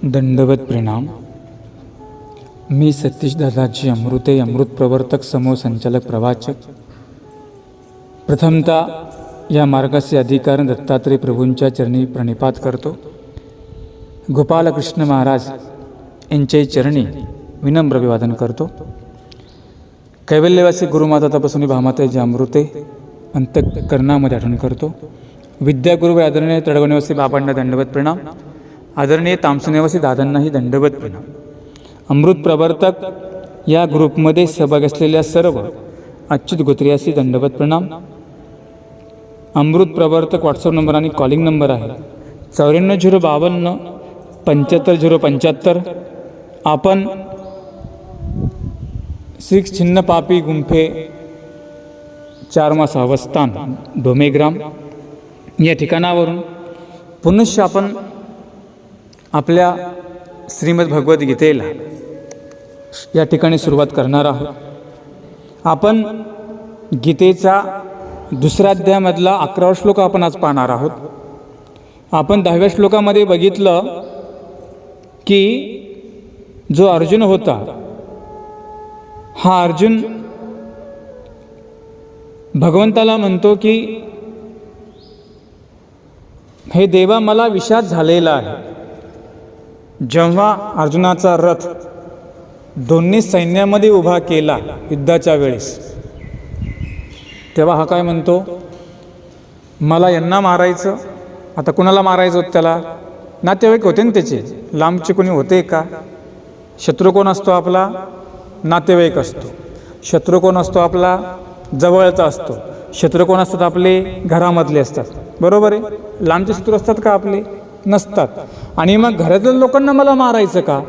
दंडवत प्रणाम. मी सतीश दादाजी अमृते, अमृत प्रवर्तक समूह संचालक प्रवाचक. प्रथमतः या मार्गाचे अधिकार दत्तात्रय प्रभूंच्या चरणी प्रणिपात करतो. गोपालकृष्ण महाराज यांच्या चरणी विनम्र अभिवादन करतो. कैवल्यवासी गुरुमाता तपस्विनी भामाता जी अमृते अंतःकरणामध्ये आठवण करतो. विद्यागुरु व आदरणीय तडवणीवासी बाबांना दंडवत प्रणाम. आदरणीय तामसनेवासी दादांनाही दंडवत प्रणाम. अमृत प्रवर्तक या ग्रुपमध्ये सहभाग असलेल्या सर्व अच्युत गोत्रियासी दंडवत प्रणाम. अमृत प्रवर्तक व्हॉट्सअप नंबर आणि कॉलिंग नंबर आहे 94 052 75 075. आपण श्री छिन्न पापी गुंफे 4 मास अवस्थान डोमेग्राम या ठिकाणावरून पुनश्च आपण आपल्या श्रीमद भगवद्गीतेला या ठिकाणी सुरुवात करणार आहोत. आपण गीतेचा दुसऱ्या अध्यायामधला 11वा श्लोक आपण आज पाहणार आहोत. आपण 10व्या श्लोकामध्ये बघितलं की जो अर्जुन होता, हा अर्जुन भगवंताला म्हणतो की हे देवा, मला विषाद झालेला आहे. जेव्हा अर्जुनाचा रथ दोन्ही सैन्यामध्ये उभा केला युद्धाच्या वेळेस, तेव्हा हा काय म्हणतो, मला यांना मारायचं. आता कुणाला मारायचं होतं त्याला? नातेवाईक होते ना त्याचे, लांबचे कोणी होते का? शत्रू कोण असतो आपला? नातेवाईक असतो. शत्रू कोण असतो आपला? जवळचा असतो. शत्रू कोण असतात आपले? घरामधले असतात. बरोबर आहे. लांबचे शत्रू असतात का आपले? नसतात. आणि मग घरातल्या लोकांना मला मारायचं का?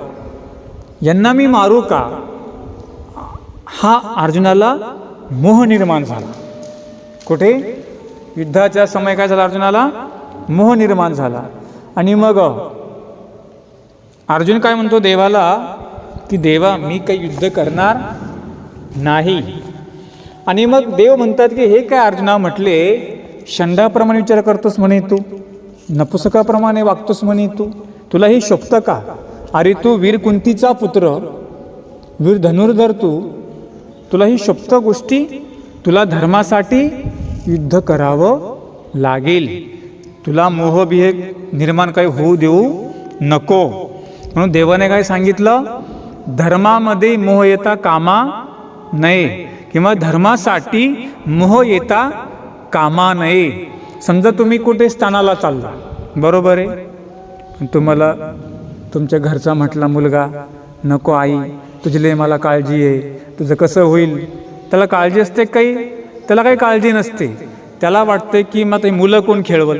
यांना मी मारू का? हा अर्जुनाला मोह निर्माण झाला. कुठे? युद्धाच्या समय काय झाला? अर्जुनाला मोह निर्माण झाला. आणि मग अर्जुन काय म्हणतो देवाला की देवा, मी काही युद्ध करणार नाही. आणि मग देव म्हणतात की हे काय अर्जुना म्हटले, षंडाप्रमाणे विचार करतोस म्हणे तू, नपुसकाप्रमाणे वागतोस म्हणे तू, तुला हे शोभतं का? अरे तू वीर कुंतीचा पुत्र, वीर धनुर्धर तू, तुला ही शोभतं गोष्टी? तुला धर्मासाठी युद्ध करावं लागेल. तुला मोहबिहे निर्माण काही होऊ देऊ नको. म्हणून देवाने काय सांगितलं? धर्मामध्ये मोह येता कामा नये, किंवा धर्मासाठी मोह येता कामा नये. समजा तुम्ही कुठे स्थानाला चालला, बरोबर आहे, तुम्हाला तुमच्या घरचा म्हटला मुलगा, नको आई, तुझले मला काळजी आहे, तुझं कसं होईल? त्याला काळजी असते काही? त्याला काही काळजी नसते. त्याला वाटते की मग ते मुलं कोण खेळवल,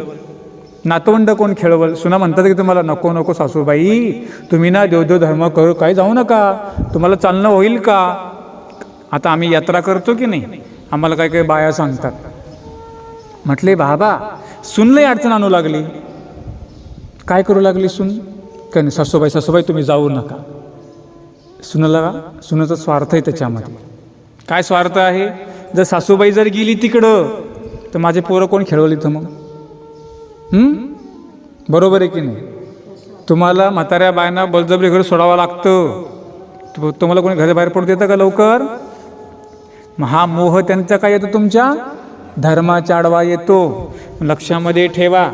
नातवंड कोण खेळवल. सुना म्हणतात की तुम्हाला नको नको सासूबाई, तुम्ही ना देवदेव धर्म करू, काही जाऊ नका, तुम्हाला चालणं होईल का? आता आम्ही यात्रा करतो की नाही, आम्हाला काही काही बाया सांगतात. म्हटले बाबा, सुनलंही अडचण आणू लागली. काय करू लागली सून? काय नाही, सासूबाई सासूबाई तुम्ही जाऊ नका. सुनाचा स्वार्थ आहे त्याच्यामध्ये. काय स्वार्थ आहे? जर सासूबाई जर गेली तिकडं तर माझे पोरं कोण खेळवली तर मग? बरोबर आहे की नाही? तुम्हाला म्हाताऱ्या बायांना बळजबरी घरी सोडावं लागतं. तुम्हाला कोणी घराबाहेर पडू देतं का लवकर? हा मोह त्यांचा काय येतो? तुमच्या धर्माच्या आडवा येतो. लक्षामध्ये ठेवा,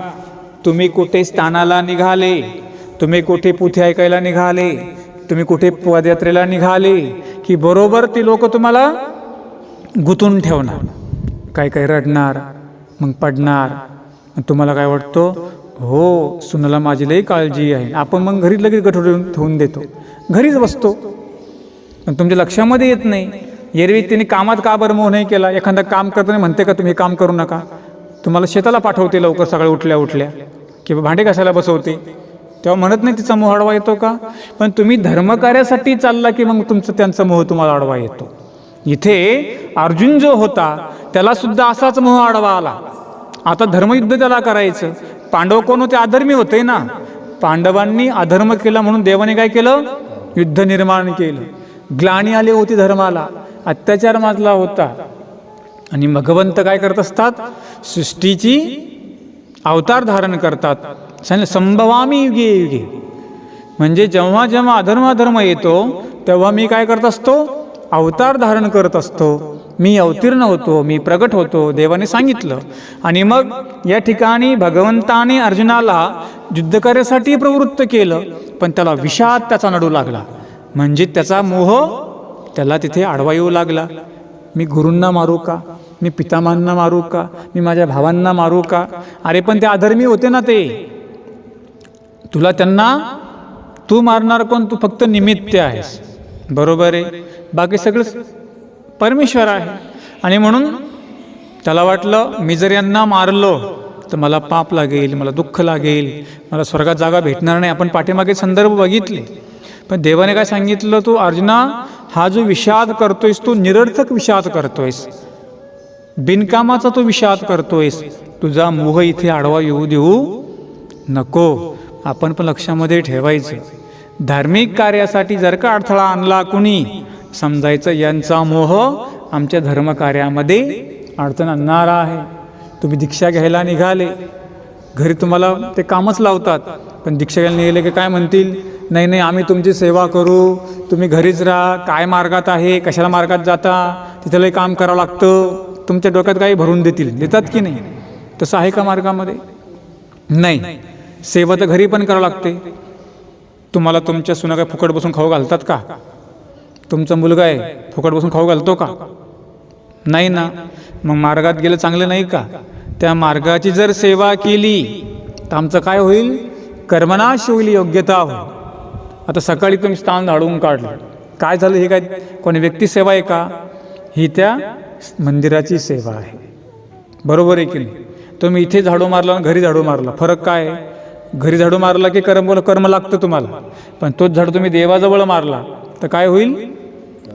तुम्ही कुठे स्थानाला निघाले, तुम्ही कुठे पुथे ऐकायला निघाले, तुम्ही कुठे पदयात्रेला निघाले की बरोबर ती लोक तुम्हाला गुंतून ठेवणार. काय काय रडणार, मग पडणार. तुम्हाला काय वाटतं? हो, सुनाला माझी लई काळजी आहे. आपण मग घरीच लगेच गठोडून ठेवून देतो, घरीच बसतो. पण तुमच्या लक्षामध्ये येत नाही, एरवी तिने कामात का बरं मोह नाही केला? एखादं काम करताना म्हणते का तुम्ही काम करू नका? तुम्हाला शेताला पाठवते लवकर सकाळी उठल्या उठल्या, किंवा भांडे घासायला बसवते, तेव्हा म्हणत नाही तिचा मोह आडवा येतो का? पण तुम्ही धर्मकार्यासाठी चालला की मग त्यांचा मोह तुम्हाला आडवा येतो. इथे अर्जुन जो होता त्याला सुद्धा असाच मोह आडवा आला. आता धर्मयुद्ध त्याला करायचं. पांडव कोण होते? अधर्मी होते ना. पांडवांनी अधर्म केला म्हणून देवाने काय केलं? युद्ध निर्माण केलं. ग्लानी आली होती धर्माला, अत्याचार माजला होता. आणि भगवंत काय करत असतात? सृष्टीची अवतार धारण करतात. संभवामी युगे युगे, म्हणजे जेव्हा जेव्हा अधर्म येतो तेव्हा मी काय करत असतो? अवतार धारण करत असतो. मी अवतीर्ण होतो, मी प्रगट होतो, देवाने सांगितलं. आणि मग या ठिकाणी भगवंताने अर्जुनाला युद्ध कार्यासाठी प्रवृत्त केलं, पण त्याला विषाद त्याचा नडू लागला. म्हणजे त्याचा मोह त्याला तिथे आडवा येऊ लागला. मी गुरूंना मारू का? मी पितामहांना मारू का? मी माझ्या भावांना मारू का? अरे पण ते अधर्मी होते ना, ते तुला त्यांना तू मारणार कोण? तू फक्त निमित्त आहेस, बरोबर आहे. बाकी सगळं परमेश्वर आहे. आणि म्हणून त्याला वाटलं मी जर यांना मारलो तर मला पाप लागेल, मला दुःख लागेल, मला स्वर्गात जागा भेटणार नाही. आपण पाठीमागे संदर्भ बघितले. पण देवाने काय सांगितलं? तू अर्जुना, हा जो विषाद करतोयस तो निरर्थक विषाद करतोयस, बिनकामाचा तो विषाद करतोयस. तुझा मोह इथे आडवा येऊ देऊ नको. आपण पण लक्षामध्ये ठेवायचं, धार्मिक कार्यासाठी जर का अडथळा आणला कुणी, समजायचं यांचा मोह आमच्या धर्मकार्यामध्ये अडचण आणणारा आहे. तुम्ही दीक्षा घ्यायला निघाले, घरी तुम्हाला ते कामच लावतात, पण दीक्षा घ्यायला निघाले की काय म्हणतील? नाही नाही, आम्ही तुमची सेवा करू, तुम्ही घरीच राहा. काय मार्गात आहे, कशाला मार्गात जाता, तिथलंही काम करावं लागतं. तुमच्या डोक्यात काही भरून देतात की नाही? तसं आहे का मार्गामध्ये? नाही. सेवा तर घरी पण करावं लागते. तुम्हाला तुमच्या सुना काय फुकट बसून खाऊ घालतात का? तुमचा मुलगा आहे, फुकट बसून खाऊ घालतो का? नाही ना. मग मार्गात गेलं चांगलं नाही का? त्या मार्गाची जर सेवा केली तर आमचं काय होईल? कर्मनाश होईल, योग्यता होईल. आता सकाळी तुम्ही स्थान झाडून काढलं, काय झालं? हे काय कोणी व्यक्ती सेवा आहे का? ही त्या मंदिराची सेवा आहे, बरोबर आहे की नाही? तुम्ही इथे झाडू मारला आणि घरी झाडू मारला, फरक काय आहे? घरी झाडू मारला की कर्म लागतं तुम्हाला, पण तोच झाडू तुम्ही देवाजवळ मारला तर काय होईल?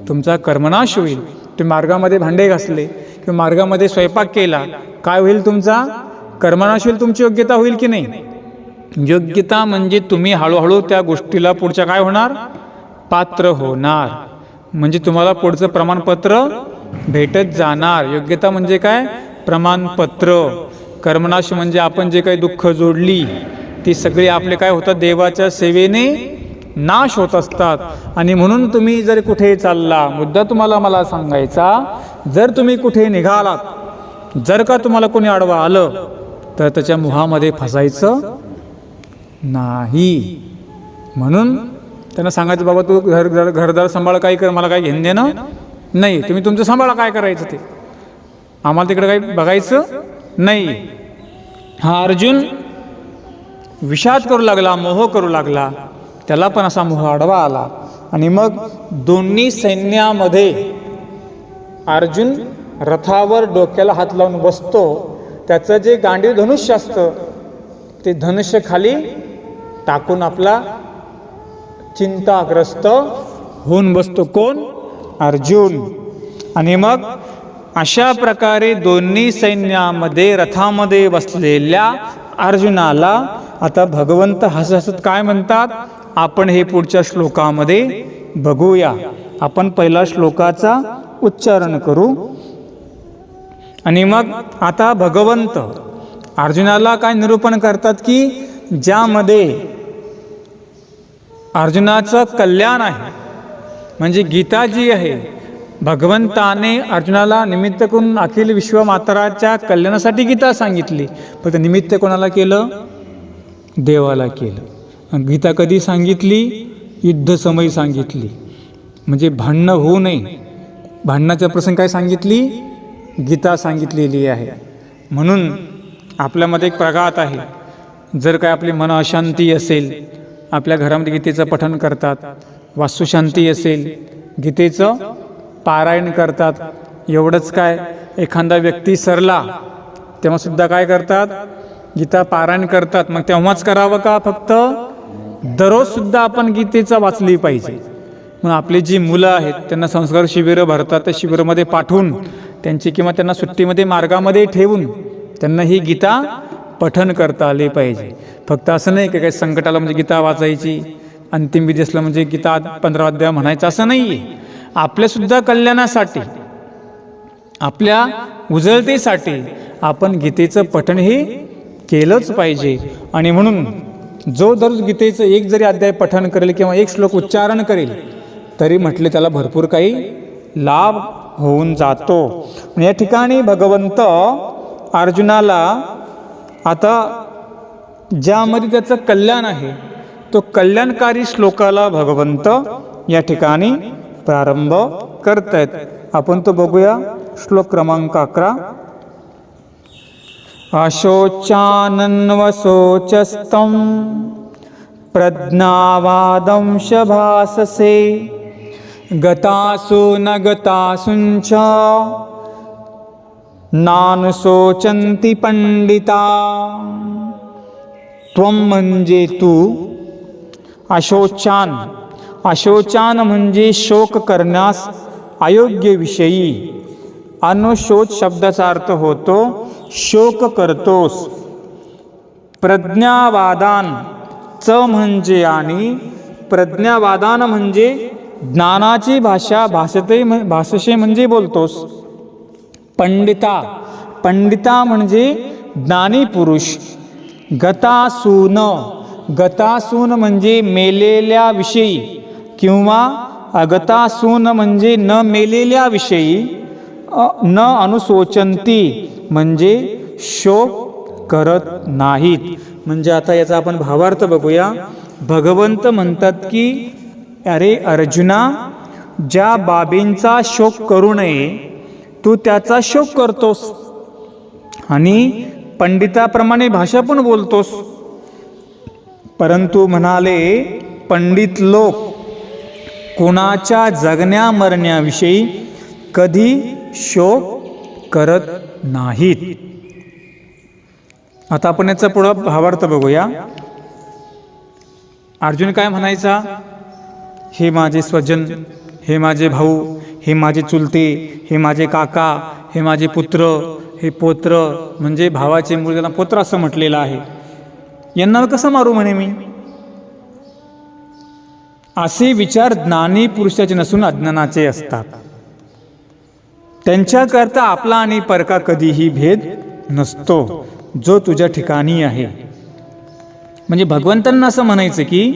तुमचा कर्मनाश होईल. तुम्ही मार्गामध्ये भांडे घासले किंवा मार्गामध्ये स्वयंपाक केला, काय होईल? तुमचा कर्मनाश होईल. तुमची योग्यता होईल की नाही? योग्यता म्हणजे तुम्ही हळूहळू त्या गोष्टीला पुढच्या काय होणार? पात्र होणार. म्हणजे तुम्हाला पुढचं प्रमाणपत्र भेटत जाणार. योग्यता म्हणजे काय? प्रमाणपत्र. कर्मनाश म्हणजे आपण जे काही दुःख जोडली ती सगळी आपले काय होतात? देवाच्या सेवेने नाश होत असतात. आणि म्हणून तुम्ही जर कुठे चालला, मुद्दा तुम्हाला मला सांगायचा, जर तुम्ही कुठे निघालात, जर का तुम्हाला कोणी आडवा आलं तर त्याच्या मोहामध्ये फसायचं नाही. म्हणून त्यांना सांगायचं, बाबा तू घरदार सांभाळ, काय कर, मला काय घेणं देणं नाही. तुम्ही तुमचं सांभाळा, काय करायचं ते, आम्हाला तिकडे काही बघायचं नाही. हा अर्जुन विषाद करू लागला, मोह करू लागला, त्याला पण असा मोह आडवा आला. आणि मग दोन्ही सैन्यामध्ये अर्जुन रथावर डोक्याला हात लावून बसतो. त्याचं जे गांडीव धनुष्य असतं ते धनुष्य खाली टाकून आपला चिंताग्रस्त होऊन बसतो. कोण? अर्जुन. आणि मग अशा प्रकारे दोन्ही सैन्यामध्ये रथामध्ये बसलेल्या अर्जुनाला आता भगवंत हसत हसत काय म्हणतात? आपण हे पुढच्या श्लोकामध्ये बघूया. आपण पहिला श्लोकाचा उच्चारण करू. आणि मग आता भगवंत अर्जुनाला काय निरूपण करतात की ज्यामध्ये अर्जुनाचं कल्याण आहे, म्हणजे गीता जी आहे, भगवंताने अर्जुनाला निमित्त करून अखिल विश्वमातराच्या कल्याणासाठी गीता सांगितली. पण ते निमित्त कोणाला केलं? देवाला केलं. गीता कधी सांगितली? युद्धसमयी सांगितली. म्हणजे भांडणं होऊ नये, भांडणाच्या प्रसंग काय सांगितली? गीता सांगितलेली आहे. म्हणून आपल्यामध्ये एक प्रघात आहे. जर काय आपली मन अशांती असेल, आपल्या घरामध्ये गीतेचं पठण करतात. वास्तुशांती असेल, गीतेचं पारायण करतात. एवढंच काय, एखादा व्यक्ती सरला तेव्हासुद्धा काय करतात? गीता पारायण करतात. मग तेव्हाच करावं का? फक्त दररोजसुद्धा आपण गीतेचा वाचली पाहिजे. मग आपली जी मुलं आहेत त्यांना संस्कार शिबिरं भरतात, त्या शिबिरामध्ये पाठवून त्यांची किंवा त्यांना सुट्टीमध्ये मार्गामध्ये ठेवून त्यांना ही गीता पठण करता आले पाहिजे. फक्त असं नाही की काही संकटाला म्हणजे गीता वाचायची, अंतिम विधी असलं म्हणजे गीता 15 अध्याय म्हणायचं, असं नाही आहे. आपल्यासुद्धा कल्याणासाठी आपल्या उजळतेसाठी आपण गीतेचं पठण हे केलंच पाहिजे. आणि म्हणून जो दररोज गीतेचं एक जरी अध्याय पठण करेल किंवा एक श्लोक उच्चारण करेल तरी म्हटले त्याला भरपूर काही लाभ होऊन जातो. या ठिकाणी भगवंत अर्जुनाला आता ज्यामध्ये त्याचं कल्याण आहे तो कल्याणकारी श्लोकाला भगवंत या ठिकाणी प्रारंभ करतायत. आपण तो बघूया. श्लोक क्रमांक 11. अशोचानन्वशोचस्तं प्रज्ञावादंश भाससे गतासु न गतासुंच नानुशोचन्ति पंडिता. त्वं म्हणजे तू. अशोचान, अशोचान म्हणजे शोक करण्यास अयोग्य विषयी. अनुशोच शब्दाचा अर्थ होतो शोक करतोस. प्रज्ञावादान, च म्हणजे आणि, प्रज्ञावादान म्हणजे ज्ञानाची भाषा भाषसे म्हणजे बोलतोस. पंडिता, पंडिता म्हणजे ज्ञानी पुरुष. गतासून, गतासून म्हणजे मेलेल्या विषयी किंवा अगतासून म्हणजे न मेलेल्या विषयी. न अनुशोचंती म्हणजे शोक करत नाहीत. म्हणजे आता याचा आपण भावार्थ बघूया. भगवंत म्हणतात की अरे अर्जुना, ज्या बाबींचा शोक करू नये तू त्याचा शोक करतोस आणि पंडिताप्रमाणे भाषा पण बोलतोस. परंतु म्हणाले पंडित लोक कोणाच्या जगण्या मरण्याविषयी कधी शोक करत नाहीत. आता आपण याचा पुढे भावार्थ बघूया. अर्जुन काय म्हणायचा? हे माझे स्वजन, हे माझे भाऊ, हे माझे चुलते, हे माझे काका, हे माझे पुत्र, हे पोत्र म्हणजे भावाचे मूळ त्यांना पोत्र असं म्हटलेलं आहे. यांना कसं मारू म्हणे मी? असे विचार ज्ञानी पुरुषाचे नसून अज्ञानाचे असतात. त्यांच्याकरता आपला आणि परका कधीही भेद नसतो जो तुझ्या ठिकाणी आहे. म्हणजे भगवंतांना असं म्हणायचं की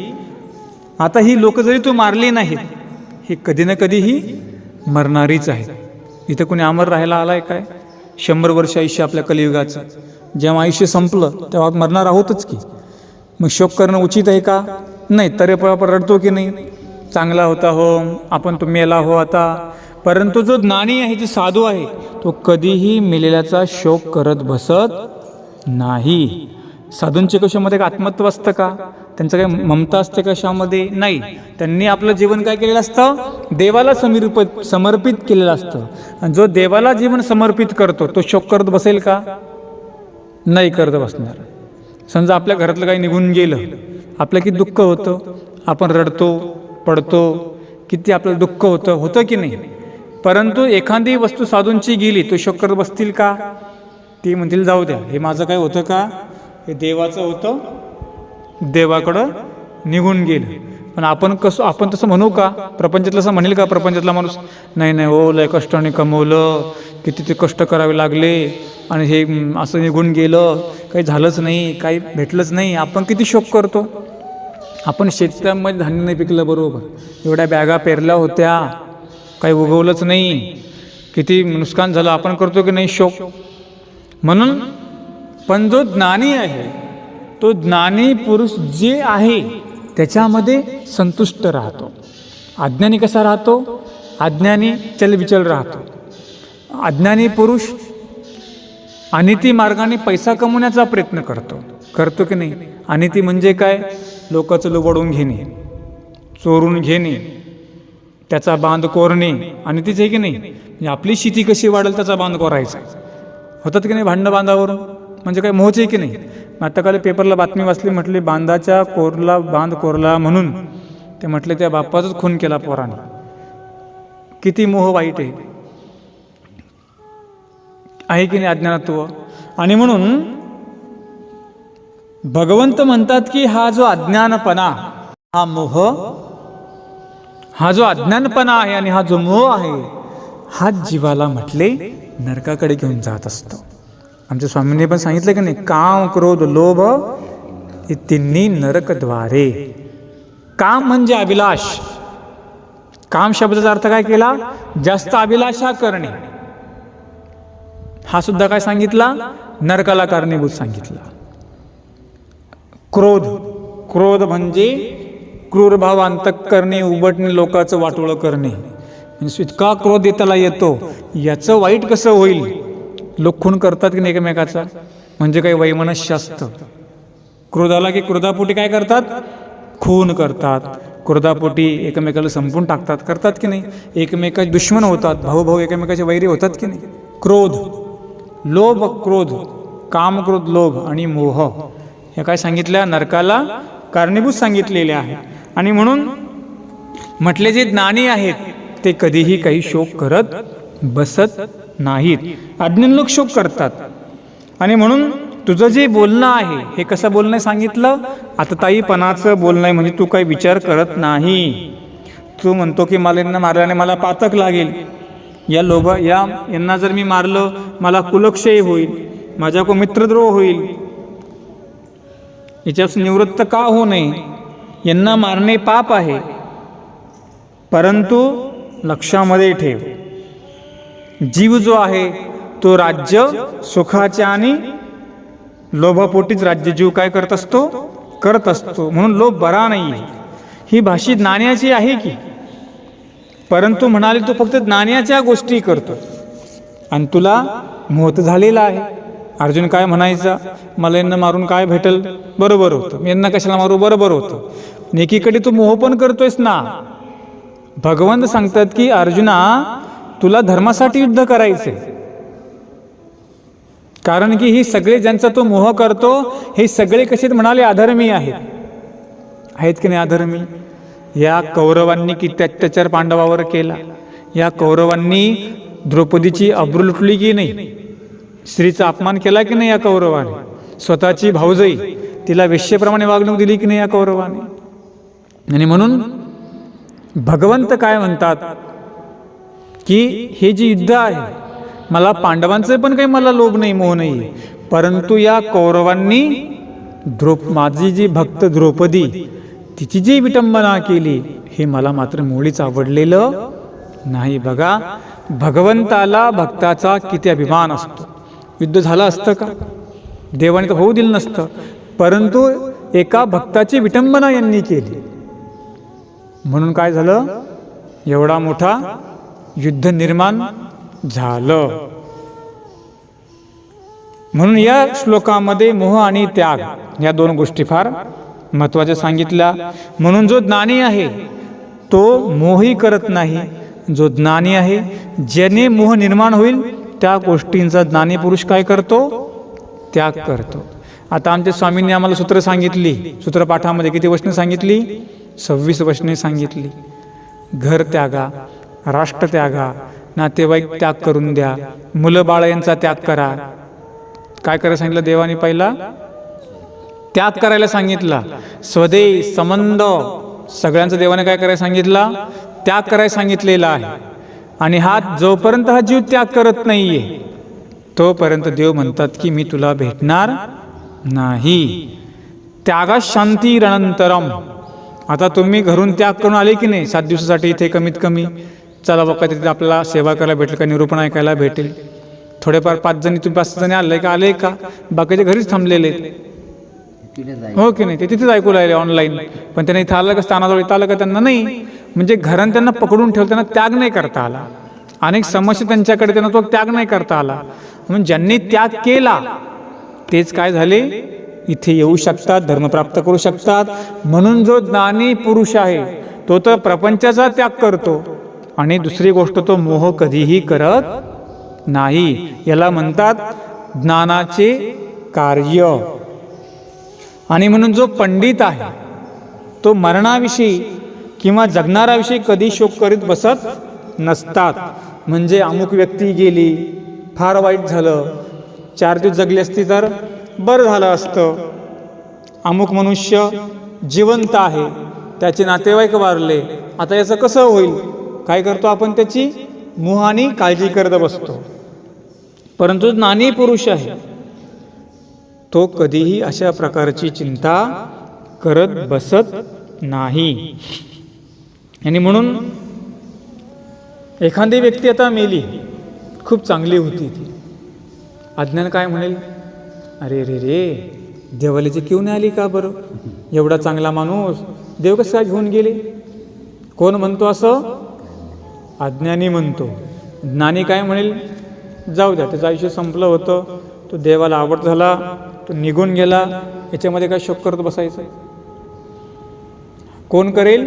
आता ही लोक जरी तू मारली नाहीत, हे कधी ना कधीही मरणारीच आहेत. इथं कोणी अमर राहायला आलाय काय? 100 वर्ष आयुष्य आपल्या कलियुगाचं. जेव्हा आयुष्य संपलं तेव्हा मरणार आहोतच की. मग शोक करणं उचित आहे का? नाही. तरी आपण रडतो की नाही, चांगला होता हो, आपण तो मेला हो आता. परंतु जो ज्ञानी आहे, जो साधू आहे, तो कधीही मेलेल्याचा शोक करत बसत नाही. साधूंच्या कशामध्ये का आत्मत्व असतं का? त्यांचं काही ममता असते कशामध्ये? नाही. त्यांनी आपलं जीवन काय केलेलं असतं? देवाला समर्पित केलेलं असतं. आणि जो देवाला जीवन समर्पित करतो तो शोक करत बसेल का? नाही करत बसणार. समजा आपल्या घरातलं काही निघून गेलं, आपलं किती दुःख होतं, आपण रडतो पडतो, किती आपलं दुःख होतं की नाही? परंतु एखादी वस्तू साधूंची गेली तो शोक करत बसतील का? ती म्हणतील जाऊ द्या, हे माझं काय होतं का, हे देवाचं होतं, देवाकडं निघून गेलं. पण आपण तसं म्हणू का? प्रपंचातलं असं म्हणेल का प्रपंचातला माणूस? नाही नाही हो, लय कष्टाने कमवलं, किती ते कष्ट करावे लागले आणि हे असं निघून गेलं, काही झालंच नाही, काही भेटलंच नाही. आपण किती शोक करतो. आपण शेतामध्ये धान्य नाही पिकलं, बरोबर, एवढ्या बॅगा पेरल्या होत्या, काही उगवलंच नाही, किती नुकसान झालं, आपण करतो की नाही शोक? म्हणून पण जो ज्ञानी आहे, तो ज्ञानी पुरुष जे आहे त्याच्यामध्ये संतुष्ट राहतो. अज्ञानी कसा राहतो? अज्ञानी चलबिचल राहतो. अज्ञानी पुरुष अनिती मार्गाने पैसा कमवण्याचा प्रयत्न करतो की नाही? अनिती म्हणजे काय? लोकांचं लुबाडून घेणे, चोरून घेणे, त्याचा बांध कोरणे, अनितीच आहे की नाही? म्हणजे आपली शेती कशी वाढेल त्याचा बांध कोरायचा. होतात की नाही भांडणं बांधावरून? म्हणजे काय मोहच आहे की नाही? आता काल पेपरला बातमी वाचली, म्हटले बांधाच्या कोरला बांध कोरला म्हणून ते म्हटले त्या बाप्पाचाच खून केला पोराने. किती मोह वाईट आहे की नाही अज्ञानत्व? आणि म्हणून भगवंत म्हणतात की हा जो अज्ञानपणा, हा मोह, हा जो अज्ञानपणा आहे आणि हा जो मोह आहे, हा जीवाला म्हटले नरकाकडे घेऊन जात असतो. आमच्या स्वामींनी पण सांगितलं की नाही, काम क्रोध लोभ हे तिन्ही नरकद्वारे. काम म्हणजे अभिलाष. काम शब्दाचा अर्थ काय केला? जास्त अभिलाषा करणे. हा सुद्धा काय सांगितला? नरकाला कारणीभूत सांगितला. क्रोध, क्रोध म्हणजे क्रूर भाव अंतःकरणे उबटणे, लोकांचं वाटोळं करणे. म्हणजे इतका क्रोध त्याला येतो, याचं वाईट कसं होईल. लोक खून करतात की नाही एकमेकाचा, म्हणजे काही वैमनस्य असतं. क्रोधाला की क्रोधापोटी काय करतात? खून करतात. क्रोधापोटी एकमेकाला संपून टाकतात, करतात की नाही. एकमेकाचे दुश्मन होतात, भाऊ एकमेकाचे वैरी होतात की नाही. क्रोध, लोभ, क्रोध, काम, क्रोध, लोभ आणि मोह हे काय सांगितलं? नरकाला कारणीभूत सांगितलेले आहे. आणि म्हणून म्हटले जे ज्ञानी आहेत ते कधीही काही शोक करत बसत नाहीत. अज्ञान लोक शोक करतात. आणि म्हणून तुझं जे बोलणं आहे हे कसं बोलणं सांगितलं? आतताईपणाचं बोलणं आहे. म्हणजे तू काही विचार करत नाही. तू म्हणतो की मला यांना मारल्याने मला पातक लागेल, यांना जर मी मारलं मला कुलक्षय होईल, माझ्याकडून मित्रद्रोह होईल, याच्यापासून निवृत्त का होऊ नये, यांना मारणे पाप आहे. परंतु लक्षामध्ये ठेव, जीव जो आहे तो राज्य सुखाच्या आणि लोभापोटीच राज्य जीव काय करत असतो? करत असतो. म्हणून लोभ बरा नाही. ही भाषी ज्ञानाची आहे की, परंतु म्हणाले तो फक्त ज्ञानाच्या गोष्टी करतो आणि तुला मोह झालेला आहे. अर्जुन काय म्हणायचा? मला यांना मारून काय भेटल? बरोबर होतं. मी यांना कशाला मारू? बरोबर होतं. एकीकडे तू मोह पण करतोयस ना. भगवंत सांगतात की अर्जुना, तुला धर्मासाठी युद्ध करायचंय. कारण की ही सगळे ज्यांचा तो मोह करतो हे सगळे कसे म्हणाले? अधर्मी आहेत की नाही? अधर्मी. या कौरवांनी किती अत्याचार पांडवावर केला. या कौरवांनी द्रौपदीची अब्रू लुटली की नाही? स्त्रीचा अपमान केला की नाही या कौरवाने? स्वतःची भाऊजाई तिला वेश्येप्रमाणे वागणूक दिली की नाही या कौरवाने? आणि म्हणून भगवंत काय म्हणतात की हे जे युद्ध आहे, मला पांडवांचं पण काही मला लोभ नाही, मोह नाही, परंतु या कौरवांनी माझी जी भक्त द्रौपदी तिची जी विटंबना केली हे मला मात्र मुळीच आवडलेलं नाही. बघा, भगवंताला भक्ताचा किती अभिमान असतो. युद्ध झालं असतं का? देवाने तर होऊ दिलं नसतं, परंतु एका भक्ताची विटंबना यांनी केली म्हणून काय झालं? एवढा मोठा युद्ध निर्माण झालं. म्हणून या श्लोकामध्ये मोह आणि त्याग या दोन गोष्टी फार महत्त्वाच्या सांगितल्या. म्हणून जो ज्ञानी आहे तो मोहही करत नाही. जो ज्ञानी आहे, ज्याने मोह निर्माण होईल त्या गोष्टींचा ज्ञानी पुरुष काय करतो? त्याग करतो. आता आमच्या स्वामींनी आम्हाला सूत्र सांगितली. सूत्रपाठामध्ये किती वचने सांगितली? 26 वचने सांगितली. घर त्यागा, राष्ट्र त्यागा, नातेवाईक त्याग करून द्या, मुलं बाळ यांचा त्याग करा. काय करायला सांगितलं देवाने? पहिला त्याग करायला सांगितला. स्वदेश संबंध सगळ्यांचा देवाने काय करायला सांगितला? त्याग करायला सांगितलेला आहे. आणि जोपर्यंत हा जीव त्याग करत नाहीये तोपर्यंत देव म्हणतात की मी तुला भेटणार नाही. त्यागा शांती रणंतरम. आता तुम्ही घरून त्याग करून आले की नाही 7 दिवसासाठी इथे, कमीत कमी चला बघा तिथे आपल्याला सेवा करायला भेटेल का, निरूपण ऐकायला भेटेल. थोडेफार 5 जणी तुम्ही 5 जणी आले का? बाकीचे घरीच थांबलेले हो की नाही? ते तिथेच ऐकू लागले ऑनलाईन. पण त्यांना इथं आलं का? स्थानाजवळ इथं आलं का? त्यांना नाही. म्हणजे घरात त्यांना पकडून ठेवलं, त्यांना त्याग नाही करता आला. अनेक समस्या त्यांच्याकडे, त्यांना तो त्याग नाही करता आला. म्हणून ज्यांनी त्याग केला तेच काय झाले? इथे येऊ शकतात, धर्म प्राप्त करू शकतात. म्हणून जो ज्ञानी पुरुष आहे तो तर प्रपंचाचा त्याग करतो आणि दुसरी गोष्ट तो मोह कधीही करत नाही. याला म्हणतात ज्ञानाचे कार्य. आणि म्हणून जो पंडित आहे तो मरणाविषयी किंवा जगणाऱ्याविषयी कधी शोक करीत बसत नसतात. म्हणजे अमुक व्यक्ती गेली, फार वाईट झालं, 4 दिवस जगली असती तर बरं झालं असतं. अमुक मनुष्य जिवंत आहे, त्याचे नातेवाईक वारले, आता याचं कसं होईल? काय करतो आपण? त्याची मोहाने काळजी करत बसतो. परंतु ज्ञानी पुरुष आहे तो कधीही अशा प्रकारची चिंता करत बसत नाही. आणि म्हणून एखादी व्यक्ती आता मेली, खूप चांगली होती ती, अज्ञान काय म्हणेल, अरे रे रे देवालीची क्यू नाही आली का बरं, एवढा चांगला माणूस देव कसा घेऊन गेले. कोण म्हणतो असं? अज्ञानी म्हणतो. ज्ञानी काय म्हणेल, जाऊ द्या, त्याचं आयुष्य संपलं होतं, तो देवाला आवडत झाला, तो निघून गेला, याच्यामध्ये काय शोक करत बसायचं. कोण करेल?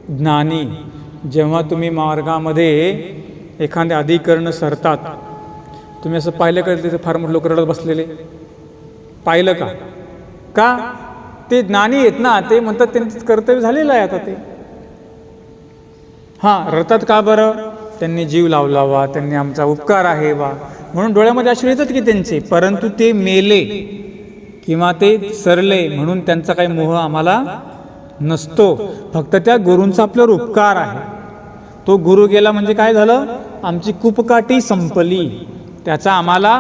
ज्ञानी. जेव्हा तुम्ही मार्गामध्ये एखादे अधिकरण सरतात, तुम्ही असं पाहिलं का तिथे फार मोठे लोक रडत बसलेले, पाहिलं का? का? ते ज्ञानी आहेत ना, ते म्हणतात त्यांचं कर्तव्य झालेलं आहे आता ते. हां, रडतात का बरं? त्यांनी जीव लावला वा, त्यांनी आमचा उपकार आहे वा, म्हणून डोळ्यामध्ये अश्रू येतात की त्यांचे. परंतु ते मेले किंवा ते सरले म्हणून त्यांचा काही मोह आम्हाला नसतो. फक्त त्या गुरूंचा आपल्यावर उपकार आहे. तो गुरु गेला म्हणजे काय झालं? आमची कूपकाठी संपली, त्याचा आम्हाला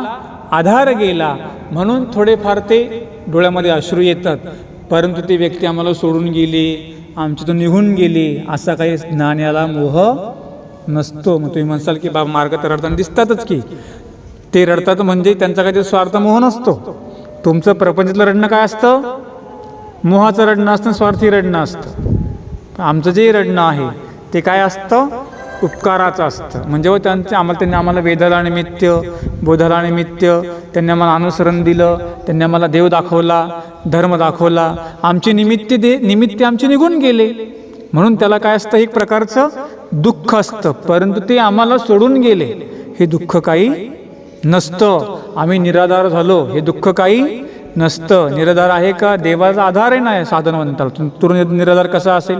आधार गेला, म्हणून थोडेफार ते डोळ्यामध्ये अश्रू येतात. परंतु ती व्यक्ती आम्हाला सोडून गेली, आमच्यातून निघून गेली, असा काही ज्ञानाला मोह नसतो. मग तुम्ही म्हणसाल की बाबा मार्ग तर रडताना दिसतातच की, ते रडतात म्हणजे त्यांचा काही स्वार्थ मोह नसतो. तुमचं प्रपंचातलं रडणं काय असतं? मोहाचं रडणं असतं, स्वार्थी रडणं असतं. आमचं जे रडणं आहे ते काय असतं? उपकाराचं असतं. म्हणजे त्यांनी आम्हाला वेदाला निमित्त, बोधाला निमित्त, त्यांनी आम्हाला अनुसरण दिलं, त्यांनी आम्हाला देव दाखवला, धर्म दाखवला, आमचे निमित्त आमचे निघून गेले, म्हणून त्याला काय असतं? एक प्रकारचं दुःख असतं. परंतु ते आम्हाला सोडून गेले, हे दुःख काही नसतं. आम्ही निराधार झालो, हे दुःख काही नसतं. निराधार आहे का? देवाचा आधार आहे ना साधनवंताला. तो निराधार कसा असेल?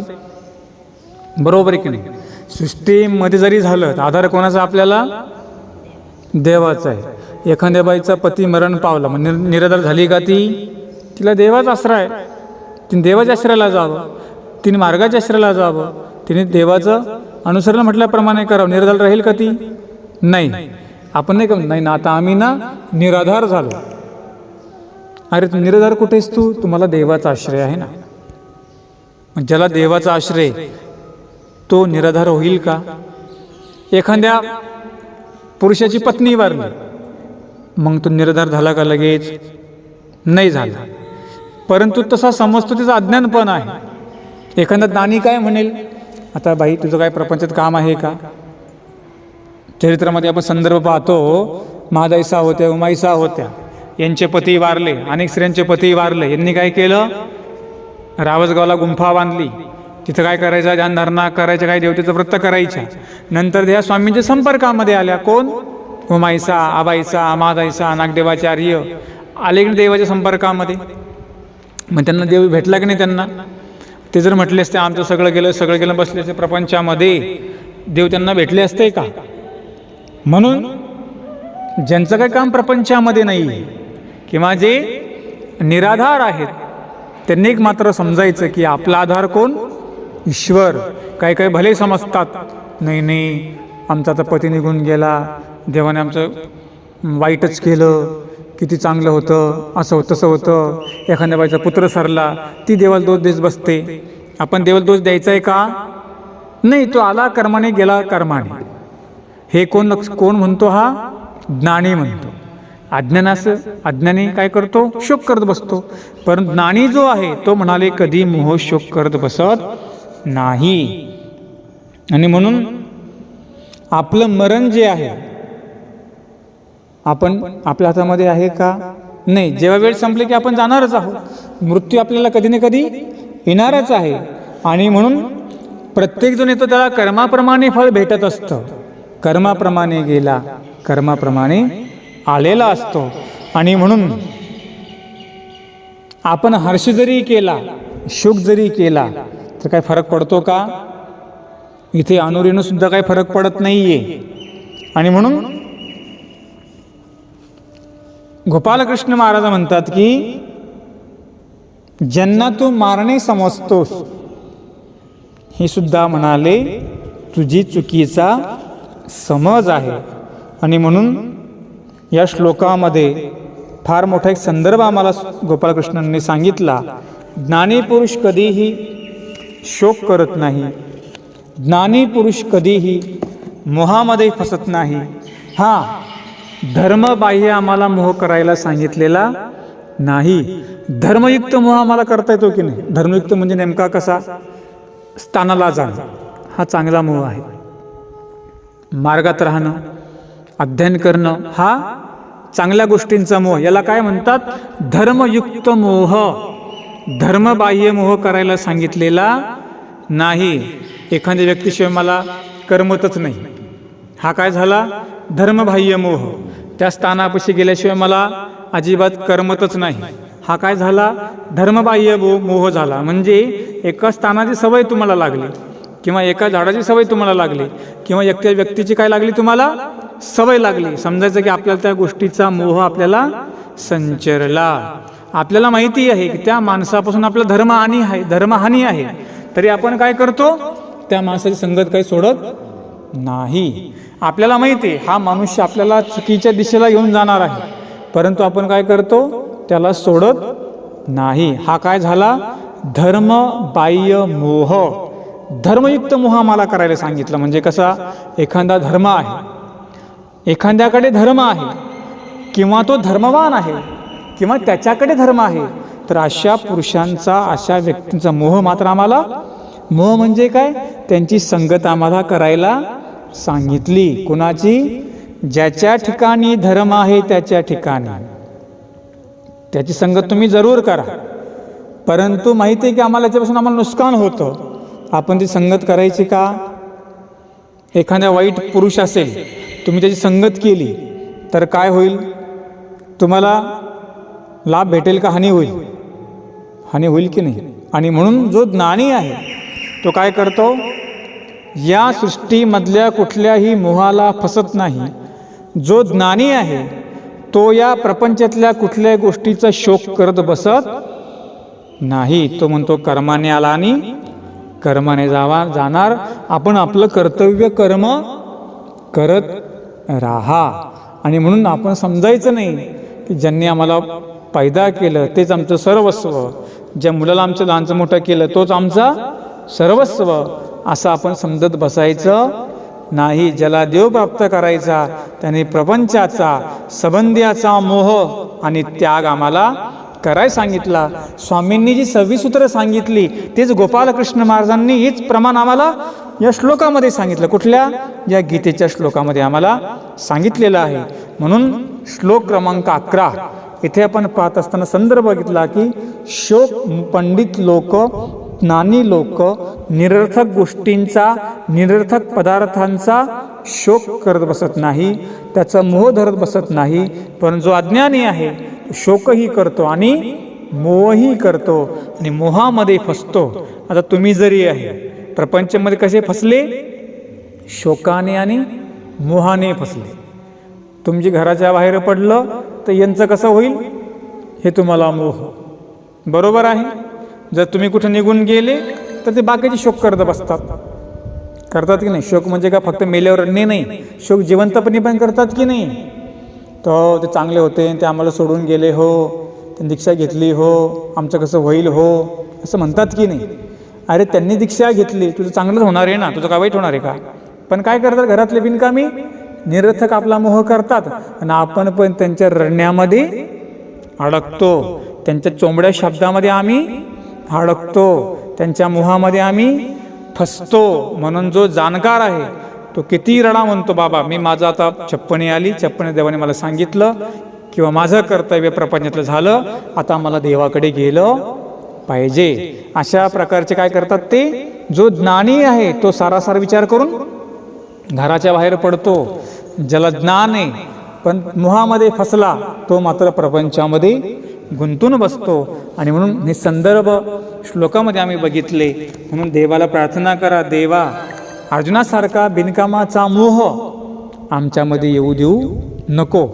बरोबर आहे की नाही? सृष्टीमध्ये जरी झालं तर आधार कोणाचा आपल्याला? देवाचा आहे. एखाद्या बाईचा पती मरण पावला, मग निराधार झाली का ती? तिला देवाचा आश्रय, तिने देवाच्या आश्रयाला जावं, तिने मार्गाच्या आश्रयाला जावं, तिने देवाचं अनुसरण म्हटल्याप्रमाणे करावं. निराधार राहील का ती? नाही. आपण नाही का, नाही ना आता आम्ही ना निराधार झालो. अरे तू निराधार कुठेस? तुम्हाला देवाचा आश्रय आहे ना. मग ज्याला देवाचा आश्रय तो निराधार होईल का? एखाद्या पुरुषाची पत्नी वारली, मग तो निराधार झाला का लगेच? नाही झाला. परंतु तसा समजतो त्याचं अज्ञानपण आहे. एखादा ज्ञानी काय म्हणेल, आता बाई तुझं काय प्रपंचात काम आहे का? चरित्रामध्ये आपण संदर्भ पाहतो, महादाईसा होत्या, उमाईसा होत्या, यांचे पती वारले, अनेक स्त्रियांचे पती वारले. यांनी काय केलं? रावसगावला गुंफा बांधली, तिथं काय करायचं? ध्यानधारणा करायच्या, काही देवतेचं व्रत करायच्या. नंतर त्या स्वामींच्या संपर्कामध्ये आल्या. कोण? उमाईसा, आबाईसा, महादाईसा, नागदेवाचार्य आले की देवाच्या संपर्कामध्ये. मग त्यांना देव भेटला की नाही त्यांना? ते जर म्हटले असते आमचं सगळं गेलं बसले असते प्रपंचामध्ये, देव त्यांना भेटले असते का? म्हणून ज्यांचं काही काम प्रपंचामध्ये नाही किंवा जे निराधार आहेत, त्यांनी एक मात्र समजायचं की आपला आधार कोण? ईश्वर. काही भले समजतात, नाही आमचा आता पती निघून गेला, देवाने आमचं वाईटच केलं, किती चांगलं होतं, असं होतं तसं होतं. एखाद्या बाईचा पुत्र सरला, ती देवाला दोष देत बसते. आपण देवाला दोष द्यायचा आहे का? नाही. तो आला कर्माने, गेला कर्माने. हे कोण म्हणतो? हा ज्ञानी म्हणतो. अज्ञानी काय करतो? शोक करत बसतो. परंतु ज्ञानी जो आहे तो म्हणाले कधी मोह शोक करत बसत नाही. आणि म्हणून आपलं मरण जे आहे आपल्या हातामध्ये आहे का? नाही. जेव्हा वेळ संपली की आपण जाणारच आहोत. मृत्यू आपल्याला कधी ना कधी येणारच आहे. आणि म्हणून प्रत्येकजण येतो, त्याला कर्माप्रमाणे फळ भेटत असतं. कर्माप्रमाणे गेला, कर्माप्रमाणे आलेला असतो. आणि म्हणून आपण हर्ष जरी केला, शोक जरी केला तर काय फरक पडतो का? इथे अनुरेणू सुद्धा काही फरक पडत नाहीये. आणि म्हणून गोपालकृष्ण महाराज म्हणतात की ज्यांना तू मारणे समजतोस, हे सुद्धा म्हणाले तुझी चुकीचा समज आहे. आणि म्हणून या श्लोकामध्ये फार मोठा एक संदर्भ आम्हाला गोपाळकृष्णांनी सांगितला. ज्ञानी पुरुष कधीही शोक करत नाही, ज्ञानी पुरुष कधीही मोहामध्ये फसत नाही. हां, धर्मबाह्य आम्हाला मोह करायला सांगितलेला नाही. धर्मयुक्त मोह आम्हाला करता येतो की नाही? धर्मयुक्त म्हणजे नेमका कसा? स्थानाला जाणं हा चांगला मोह आहे. मार्गात राहणं, अध्ययन करणं हा चांगल्या गोष्टींचा मोह. याला काय म्हणतात? धर्मयुक्त मोह. धर्मबाह्य मोह करायला सांगितलेला नाही. एखाद्या व्यक्तीशिवाय मला करमतच नाही, हा काय झाला? धर्मबाह्य मोह. त्या स्थानापाशी गेल्याशिवाय मला अजिबात करमतच नाही, हा काय झाला? धर्मबाह्य मोह झाला. म्हणजे एका स्थानाची सवय तुम्हाला लागली, किंवा एका झाडाची सवय तुम्हाला लागली, किंवा एकट्या व्यक्तीची काय लागली? तुम्हाला सवय लागली. समजायचं की आपल्याला त्या गोष्टीचा मोह आपल्याला संचरला. आपल्याला माहिती आहे की त्या माणसापासून आपला धर्महानी आहे, तरी आपण काय करतो? त्या माणसाची संगत काही सोडत नाही. आपल्याला माहिती आहे हा मनुष्य आपल्याला चुकीच्या दिशेला घेऊन जाणार आहे, परंतु आपण काय करतो? त्याला सोडत नाही. हा काय झाला? धर्मबाह्य मोह. धर्मयुक्त मोह आम्हाला करायला सांगितलं. म्हणजे कसा? एखादा धर्म आहे, एखाद्याकडे धर्म आहे, किंवा तो धर्मवान आहे, किंवा त्याच्याकडे धर्म आहे, तर अशा पुरुषांचा, अशा व्यक्तींचा मोह मात्र आम्हाला, मोह म्हणजे काय? त्यांची संगत आम्हाला करायला सांगितली. कुणाची? ज्याच्या ठिकाणी धर्म आहे त्याच्या ठिकाणी त्याची संगत तुम्ही जरूर करा. परंतु माहिती आहे की याच्यापासून आम्हाला नुकसान होतं, आपण ती संगत करायची का? एखाद्या वाईट पुरुष असेल, तुम्ही त्याची संगत केली तर काय होईल? तुम्हाला लाभ भेटेल का हानी होईल? हानी होईल की नाही? आणि म्हणून जो ज्ञानी आहे तो काय करतो? या सृष्टीमधल्या कुठल्याही मोहाला फसत नाही. जो ज्ञानी आहे तो या प्रपंचातल्या कुठल्याही गोष्टीचा शोक करत बसत नाही. तो म्हणतो कर्माने आला आणि कर्माने जाणार. आपण आपलं कर्तव्य कर्म करत राहा. आणि म्हणून आपण समजायचं नाही की ज्यांनी आम्हाला पैदा केलं तेच आमचं सर्वस्व, ज्या मुलाला आमचं लहानचं मोठं केलं तोच आमचा सर्वस्व, असं आपण समजत बसायचं नाही. ज्याला देव प्राप्त करायचा त्याने प्रपंचाचा, संबंधाचा मोह आणि त्याग आम्हाला करायला सांगितला. स्वामींनी जी 26 सूत्र सांगितली तेच गोपालकृष्ण महाराजांनी हेच प्रमाण आम्हाला या श्लोकामध्ये सांगितलं. कुठल्या? या गीतेच्या श्लोकामध्ये आम्हाला सांगितलेलं आहे. म्हणून श्लोक क्रमांक 11 इथे आपण पाहत असताना संदर्भ बघितला की शोक पंडित लोक, ज्ञानी लोक निरर्थक गोष्टींचा, निरर्थक पदार्थांचा शोक करत बसत नाही, त्याचा मोह धरत बसत नाही. पण जो अज्ञानी आहे शोकही करतो आणि मोहही करतो आणि मोहामध्ये फसतो. आता तुम्ही जरी आहे प्रपंचामध्ये कसे फसले? शोकाने आणि मोहाने फसले. तुमची घराच्या बाहेर पडलं तर यांचं कसं होईल? हे तुम्हाला मोह. बरोबर आहे. जर तुम्ही कुठं निघून गेले तर ते बाकीचे शोक करत बसतात. करतात की नाही? शोक म्हणजे का फक्त मेल्यावर रडणे नाही, शोक जिवंतपणे पण करतात की नाही? तो ते चांगले होते, ते आम्हाला सोडून गेले हो, त्यांनी दीक्षा घेतली हो, आमचं कसं होईल हो, असं म्हणतात की नाही? अरे त्यांनी दीक्षा घेतली, तुझं चांगलंच होणार आहे ना, तुझं काय वाईट होणार आहे का? पण काय करतात घरातले बिनकामी? निरर्थक आपला मोह करतात आणि आपण पण त्यांच्या रडण्यामध्ये अडकतो, त्यांच्या चोंबड्या शब्दामध्ये आम्ही अडकतो, त्यांच्या मोहामध्ये आम्ही फसतो. म्हणून जो जाणकार आहे तो किती रडा म्हणतो, बाबा मी माझं आता छप्पणी आली, छप्पणी देवाने मला सांगितलं किंवा माझं कर्तव्य प्रपंचातलं झालं, आता मला देवाकडे गेलं पाहिजे. अशा प्रकारचे काय करतात ते? जो ज्ञानी आहे तो सारासार विचार करून घराच्या बाहेर पडतो. ज्याला ज्ञान आहे पण मोहामध्ये फसला तो मात्र प्रपंचामध्ये गुंतून बसतो. आणि म्हणून हे संदर्भ श्लोकामध्ये आम्ही बघितले. म्हणून देवाला प्रार्थना करा, देवा अर्जुनासारखा बिनकामाचा मोह आमच्यामध्ये येऊ देऊ नको,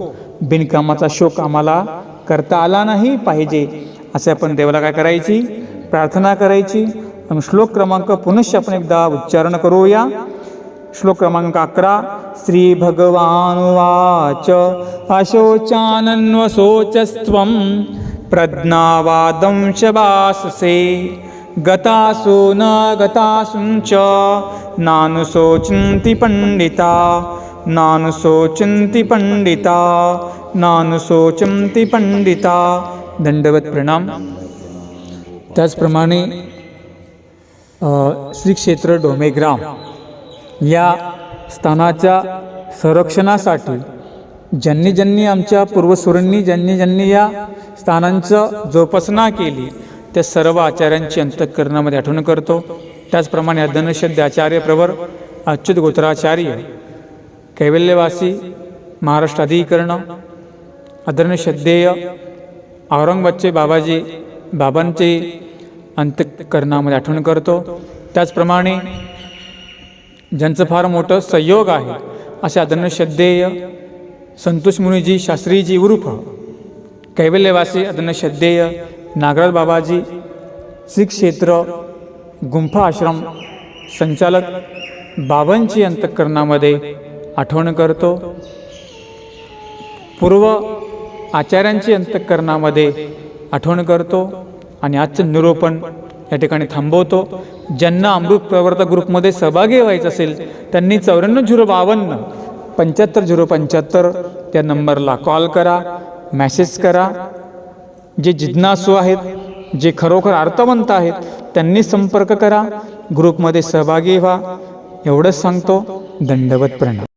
बिनकामाचा शोक आम्हाला करता आला नाही पाहिजे. असे आपण देवाला काय करायची? प्रार्थना करायची. आणि श्लोक क्रमांक पुनश्च आपण एकदा उच्चारण करूया. श्लोक क्रमांक 11. श्रीभगवानुवाच अशोचानन्वशोचस्त्वं प्रज्ञावादं च भाससे गतासु न गतासुंच नानुशोचन्ति पंडिता नानुशोचन्ति पंडिता नानुशोचन्ति पंडिता। दंडवत प्रणाम। त्याचप्रमाणे श्री क्षेत्र डोमेग्राम या स्थानाच्या संरक्षणासाठी ज्यांनी ज्यांनी आमच्या पूर्वसुरांनी ज्यांनी या स्थानांचं जोपासना केली त्या सर्व आचार्यांची अंतःकरणामध्ये आठवण करतो। त्याचप्रमाणे अधनश्रद्धेय आचार्य प्रवर अच्युत गोत्राचार्य कैवल्यवासी महाराष्ट्र अधिकरण अधनश्रद्धेय औरंगाबादचे बाबाजी बाबांचे अंतःकरणामध्ये आठवण करतो। त्याचप्रमाणे ज्यांचं फार मोठं संयोग आहे असे अधनश्रद्धेय संतोष मुनीजी शास्त्रीजी उर्फ कैवल्यवासी अधनश्रद्धेय नागराज बाबाजी श्री क्षेत्र गुंफा आश्रम संचालक बाबांची अंतःकरणामध्ये आठवण करतो। पूर्व आचार्यांची अंतःकरणामध्ये आठवण करतो आणि आजचं निरूपण या ठिकाणी थांबवतो। ज्यांना अमृत प्रवर्तक ग्रुपमध्ये सहभागी व्हायचं असेल त्यांनी 94 052 75 त्या नंबरला कॉल करा, मेसेज करा। जे जिज्ञासू आहेत, जे खरोखर अर्थवंत आहेत त्यांनी संपर्क करा, ग्रुपमध्ये सहभागी व्हा। एवढंच सांगतो। दंडवत प्रणाम।